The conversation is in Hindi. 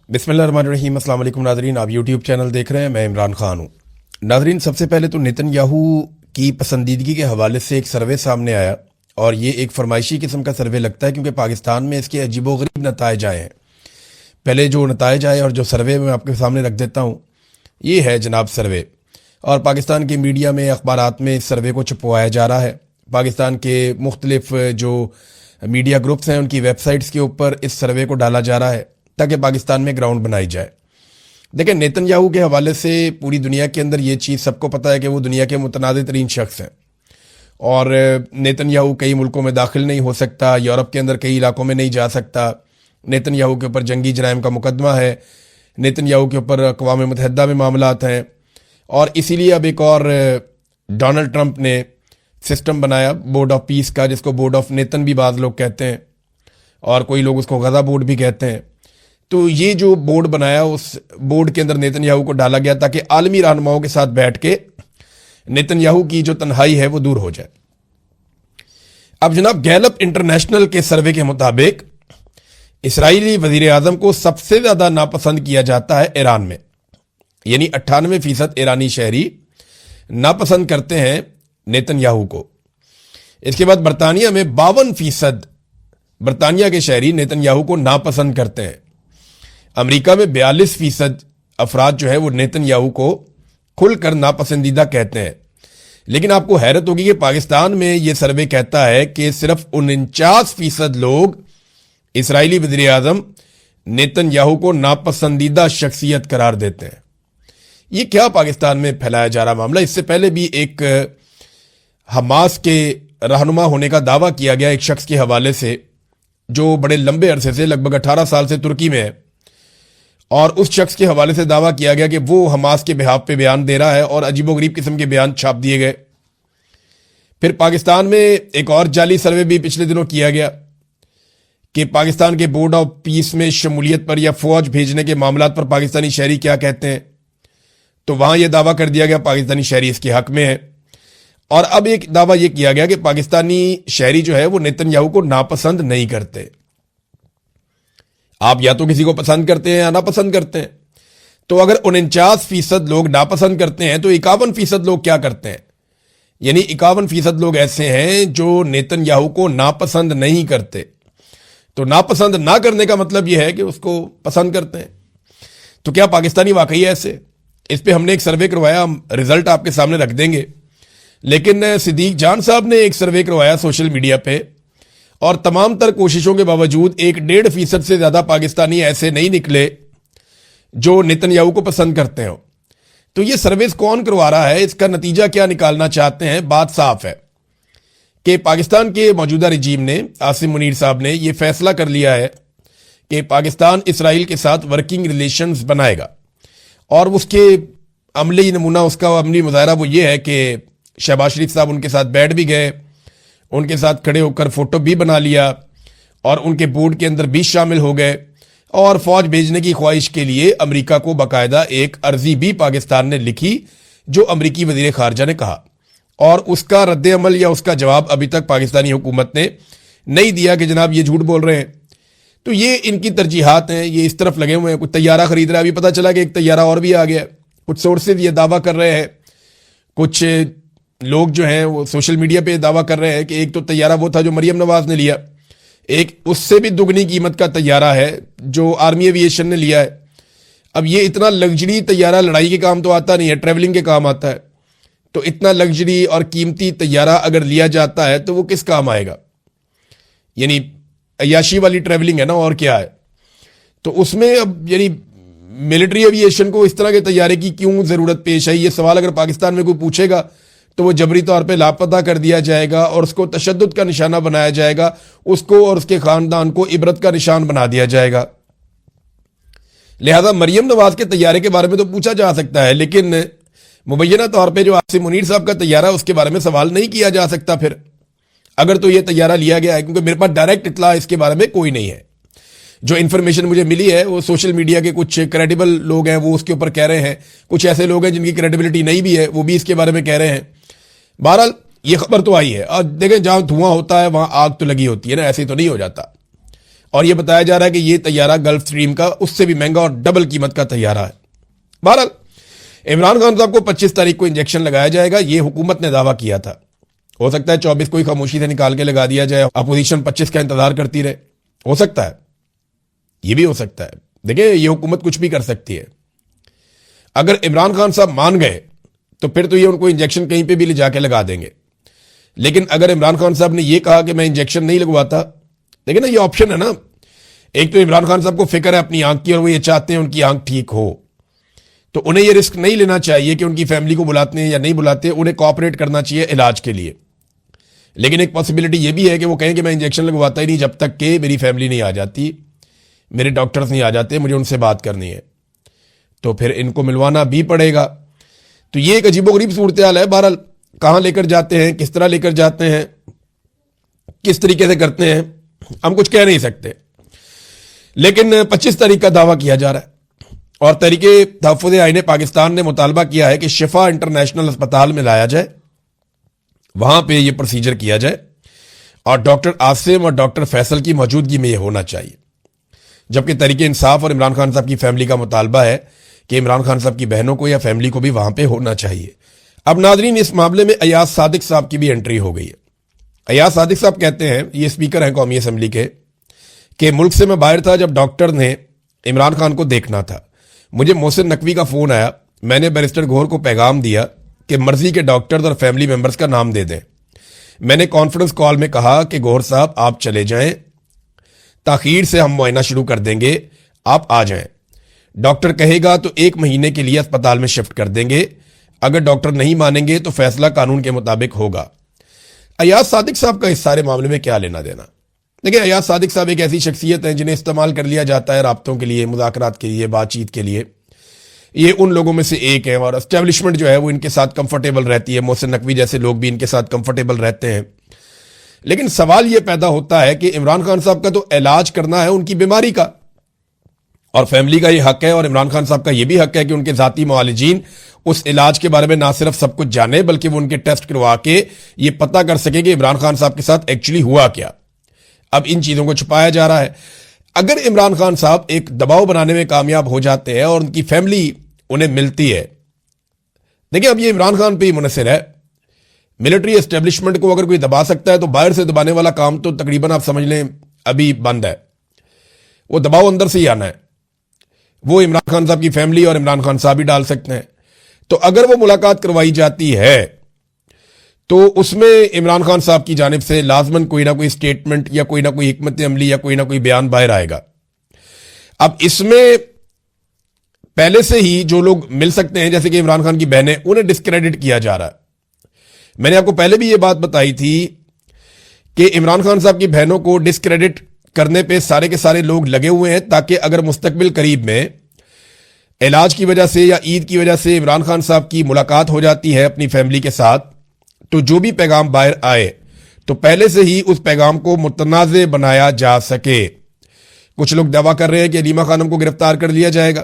बिस्मिल्लाहिर्रहमानिर्रहीम। अस्सलाम वालेकुम नाज़रीन, आप यूट्यूब चैनल देख रहे हैं, मैं इमरान खान हूँ। नाज़रीन, सबसे पहले तो नेतन्याहू की पसंदीदगी के हवाले से एक सर्वे सामने आया और ये एक फरमाइशी किस्म का सर्वे लगता है क्योंकि पाकिस्तान में इसके अजीबोगरीब नताइज आए हैं। पहले जो नताइज आए और जो सर्वे मैं आपके सामने रख देता हूँ, ये है जनाब सर्वे। और पाकिस्तान के मीडिया में, अखबारात में इस सर्वे को छपवाया जा रहा है। पाकिस्तान के मुख्तलिफ जो मीडिया ग्रुप्स हैं उनकी वेबसाइट्स के ऊपर इस सर्वे को डाला जा रहा है ताकि पाकिस्तान में ग्राउंड बनाई जाए। देखिए, नेतन्याहू के हवाले से पूरी दुनिया के अंदर ये चीज़ सबको पता है कि वो दुनिया के मुतनाज़ तरीन शख्स हैं और नेतन्याहू कई मुल्कों में दाखिल नहीं हो सकता, यूरोप के अंदर कई इलाकों में नहीं जा सकता। नेतन्याहू के ऊपर जंगी जराइम का मुकदमा है, नेतन्याहू के ऊपर अक़वाम मुत्तहिदा में मामलात हैं और इसीलिए अब एक और डोनाल्ड ट्रंप ने सिस्टम बनाया बोर्ड ऑफ पीस का, जिसको बोर्ड ऑफ नेतन भी बाज़ लोग कहते हैं और कोई लोग उसको गज़ा बोर्ड भी कहते हैं। तो ये जो बोर्ड बनाया, उस बोर्ड के अंदर नेतन्याहू को डाला गया ताकि आलमी रहनुमाओं के साथ बैठ के नेतन्याहू की जो तन्हाई है वो दूर हो जाए। अब जनाब, गैलप इंटरनेशनल के सर्वे के मुताबिक इसराइली वजीर आजम को सबसे ज्यादा नापसंद किया जाता है ईरान में, यानी 98% ईरानी शहरी नापसंद करते हैं नेतन्याहू को। इसके बाद बरतानिया में 52% बरतानिया के शहरी नेतन्याहू को नापसंद करते हैं। अमेरिका में 42% अफराद जो है वो नेतन्याहू को खुलकर नापसंदीदा कहते हैं। लेकिन आपको हैरत होगी कि पाकिस्तान में यह सर्वे कहता है कि सिर्फ 49% लोग इसराइली वज़ीर आज़म नेतन्याहू को नापसंदीदा शख्सियत करार देते हैं। ये क्या पाकिस्तान में फैलाया जा रहा मामला। इससे पहले भी एक हमास के रहनुमा होने का दावा किया गया एक शख्स के हवाले से जो बड़े लंबे अरसे से, लगभग 18 साल से तुर्की में है, और उस शख्स के हवाले से दावा किया गया कि वो हमास के बिहाफ पे बयान दे रहा है और अजीबोगरीब किस्म के बयान छाप दिए गए। फिर पाकिस्तान में एक और जाली सर्वे भी पिछले दिनों किया गया कि पाकिस्तान के बोर्ड ऑफ पीस में शमूलियत पर या फौज भेजने के मामलात पर पाकिस्तानी शहरी क्या कहते हैं। तो वहां यह दावा कर दिया गया पाकिस्तानी शहरी इसके हक में है। और अब एक दावा यह किया गया कि पाकिस्तानी शहरी जो है वो नेतन्याहू को नापसंद नहीं करते। आप या तो किसी को पसंद करते हैं या नापसंद करते हैं। तो अगर 49% लोग नापसंद करते हैं तो 51% लोग क्या करते हैं, यानी 51% लोग ऐसे हैं जो नेतन्याहू को नापसंद नहीं करते। तो नापसंद ना करने का मतलब यह है कि उसको पसंद करते हैं। तो क्या पाकिस्तानी वाकई ऐसे? इस पे हमने एक सर्वे करवाया, हम रिजल्ट आपके सामने रख देंगे। लेकिन सिद्दीक जान साहब ने एक सर्वे करवाया सोशल मीडिया पे और तमाम तर कोशिशों के बावजूद 1.5% से ज्यादा पाकिस्तानी ऐसे नहीं निकले जो नेतन्याहू को पसंद करते हो। तो ये सर्विस कौन करवा रहा है, इसका नतीजा क्या निकालना चाहते हैं? बात साफ है कि पाकिस्तान के मौजूदा रजीम ने, आसिम मुनीर साहब ने, यह फैसला कर लिया है कि पाकिस्तान इसराइल के साथ वर्किंग रिलेशंस बनाएगा और उसके अमली नमूना, उसका अमली मुजाहरा वो ये है कि शहबाज शरीफ साहब उनके साथ बैठ भी गए, उनके साथ खड़े होकर फोटो भी बना लिया और उनके बोर्ड के अंदर भी शामिल हो गए और फौज भेजने की ख्वाहिश के लिए अमेरिका को बाकायदा एक अर्जी भी पाकिस्तान ने लिखी जो अमेरिकी वजीर खारजा ने कहा, और उसका रद्द अमल या उसका जवाब अभी तक पाकिस्तानी हुकूमत ने नहीं दिया कि जनाब ये झूठ बोल रहे हैं। तो ये इनकी तरजीहात हैं, ये इस तरफ लगे हुए हैं। कुछ तैयारा खरीद रहा है, अभी पता चला कि एक तैयारा और भी आ गया। कुछ सोर्सेज ये दावा कर रहे हैं, कुछ लोग जो हैं वो सोशल मीडिया पे दावा कर रहे हैं कि एक तो तैयारा वो था जो मरियम नवाज ने लिया, एक उससे भी दुगनी कीमत का तैयारा है जो आर्मी एविएशन ने लिया है। अब ये इतना लग्जरी तैयारा लड़ाई के काम तो आता नहीं है, ट्रैवलिंग के काम आता है। तो इतना लग्जरी और कीमती तैयारा अगर लिया जाता है तो वो किस काम आएगा? यानी अय्याशी वाली ट्रैवलिंग है ना, और क्या है। तो उसमें अब यानी मिलिट्री एविएशन को इस तरह के तैयारे की क्यों जरूरत पेश आई? ये सवाल अगर पाकिस्तान में कोई पूछेगा तो वो जबरी तौर पे लापता कर दिया जाएगा और उसको तशद्दुद का निशाना बनाया जाएगा, उसको और उसके खानदान को इबरत का निशान बना दिया जाएगा। लिहाजा मरियम नवाज के तैयारे के बारे में तो पूछा जा सकता है, लेकिन मुबैना तौर पे जो आसिम मुनीर साहब का तैयारा उसके बारे में सवाल नहीं किया जा सकता फिर, अगर तो ये तैयारा लिया गया है। क्योंकि मेरे पास डायरेक्ट इत्तला इसके बारे में कोई नहीं है। जो इन्फॉर्मेशन मुझे मिली है वो सोशल मीडिया के कुछ क्रेडिबल लोग हैं वो उसके ऊपर कह रहे हैं, कुछ ऐसे लोग हैं जिनकी क्रेडिबिलिटी नहीं भी है वो भी इसके बारे में कह रहे हैं। बहरहाल ये खबर तो आई है। और देखें, जहां धुआं होता है वहां आग तो लगी होती है ना, ऐसे तो नहीं हो जाता। और यह बताया जा रहा है कि यह तैयारा गल्फ स्ट्रीम का उससे भी महंगा और डबल कीमत का तैयारा है। बहरहाल इमरान खान साहब को 25 तारीख को इंजेक्शन लगाया जाएगा, यह हुकूमत ने दावा किया था। हो सकता है 24 को ही खामोशी से निकाल के लगा दिया जाए, अपोजिशन 25 का इंतजार करती रहे, हो सकता है, यह भी हो सकता है। देखिए यह हुकूमत कुछ भी कर सकती है। अगर इमरान खान साहब मान गए तो फिर तो ये उनको इंजेक्शन कहीं पे भी ले जाके लगा देंगे, लेकिन अगर इमरान खान साहब ने यह कहा कि मैं इंजेक्शन नहीं लगवाता, देखिए ना ये ऑप्शन है ना। एक तो इमरान खान साहब को फिक्र है अपनी आंख की और वो ये चाहते हैं उनकी आंख ठीक हो, तो उन्हें ये रिस्क नहीं लेना चाहिए कि उनकी फैमिली को बुलाते हैं या नहीं बुलाते, उन्हें कोऑपरेट करना चाहिए इलाज के लिए। लेकिन एक पॉसिबिलिटी ये भी है कि वो कहें कि मैं इंजेक्शन लगवाता ही नहीं जब तक कि मेरी फैमिली नहीं आ जाती, मेरे डॉक्टर्स नहीं आ जाते, मुझे उनसे बात करनी है, तो फिर इनको मिलवाना भी पड़ेगा। तो ये एक अजीबोगरीब सूरत हाल है। बहरहाल कहां लेकर जाते हैं, किस तरह लेकर जाते हैं, किस तरीके से करते हैं, हम कुछ कह नहीं सकते। लेकिन 25 तारीख का दावा किया जा रहा है और तहरीके तहफ़्फ़ुज़ आईन पाकिस्तान ने मुतालबा किया है कि शिफा इंटरनेशनल अस्पताल में लाया जाए, वहां पे ये प्रोसीजर किया जाए और डॉक्टर आसिम और डॉक्टर फैसल की मौजूदगी में यह होना चाहिए। जबकि तहरीके इंसाफ और इमरान खान साहब की फैमिली का मुतालबा है कि इमरान खान साहब की बहनों को या फैमिली को भी वहां पे होना चाहिए। अब नाजरीन इस मामले में अयाज सादिक साहब की भी एंट्री हो गई है। अयाज सादिक साहब कहते हैं, ये स्पीकर हैं कौमी असम्बली के, कि मुल्क से मैं बाहर था जब डॉक्टर ने इमरान खान को देखना था, मुझे मोहसिन नकवी का फोन आया, मैंने बैरिस्टर गौहर को पैगाम दिया कि मर्जी के डॉक्टर्स और फैमिली मेंबर्स का नाम दे दें। मैंने कॉन्फ्रेंस कॉल में कहा कि गौहर साहब आप चले जाएं, ताखीर से हम मुआयना शुरू कर देंगे, आप आ जाएं। डॉक्टर कहेगा तो 1 महीने के लिए अस्पताल में शिफ्ट कर देंगे, अगर डॉक्टर नहीं मानेंगे तो फैसला कानून के मुताबिक होगा। अयाज सादिक साहब का इस सारे मामले में क्या लेना देना? देखिए अयाज सादिक साहब एक ऐसी शख्सियत है जिन्हें इस्तेमाल कर लिया जाता है राब्तों के लिए, मुज़ाकरात के लिए, बातचीत के लिए। ये उन लोगों में से एक है और एस्टेब्लिशमेंट जो है वो इनके साथ कंफर्टेबल रहती है। मोहसिन नकवी जैसे लोग भी इनके साथ कंफर्टेबल रहते हैं। लेकिन सवाल यह पैदा होता है कि इमरान खान साहब का तो इलाज करना है उनकी बीमारी का, और फैमिली का यह हक है और इमरान खान साहब का यह भी हक है कि उनके जाती मुआलिजीन उस इलाज के बारे में ना सिर्फ सब कुछ जाने बल्कि वो उनके टेस्ट करवा के ये पता कर सके कि इमरान खान साहब के साथ एक्चुअली हुआ क्या। अब इन चीजों को छुपाया जा रहा है। अगर इमरान खान साहब एक दबाव बनाने में कामयाब हो जाते हैं और उनकी फैमिली उन्हें मिलती है, देखिए अब ये इमरान खान पे ही मुनसर है। मिलिट्री एस्टेब्लिशमेंट को अगर कोई दबा सकता है तो बाहर से दबाने वाला काम तो तकरीबन आप समझ लें अभी बंद है। वो दबाव अंदर से ही आना है, वो इमरान खान साहब की फैमिली और इमरान खान साहब ही डाल सकते हैं। तो अगर वो मुलाकात करवाई जाती है तो उसमें इमरान खान साहब की जानिब से लाजमन कोई ना कोई स्टेटमेंट या कोई ना कोई हिकमत अमली या कोई ना कोई बयान बाहर आएगा। अब इसमें पहले से ही जो लोग मिल सकते हैं जैसे कि इमरान खान की बहनें, उन्हें डिस्क्रेडिट किया जा रहा है। मैंने आपको पहले भी यह बात बताई थी कि इमरान खान साहब की बहनों को डिस्क्रेडिट करने पे सारे के सारे लोग लगे हुए हैं ताकि अगर मुस्तकबिल करीब में इलाज की वजह से या ईद की वजह से इमरान खान साहब की मुलाकात हो जाती है अपनी फैमिली के साथ, तो जो भी पैगाम बाहर आए तो पहले से ही उस पैगाम को मुतनाज़े बनाया जा सके। कुछ लोग दावा कर रहे हैं कि अलीमा खानम को गिरफ्तार कर लिया जाएगा,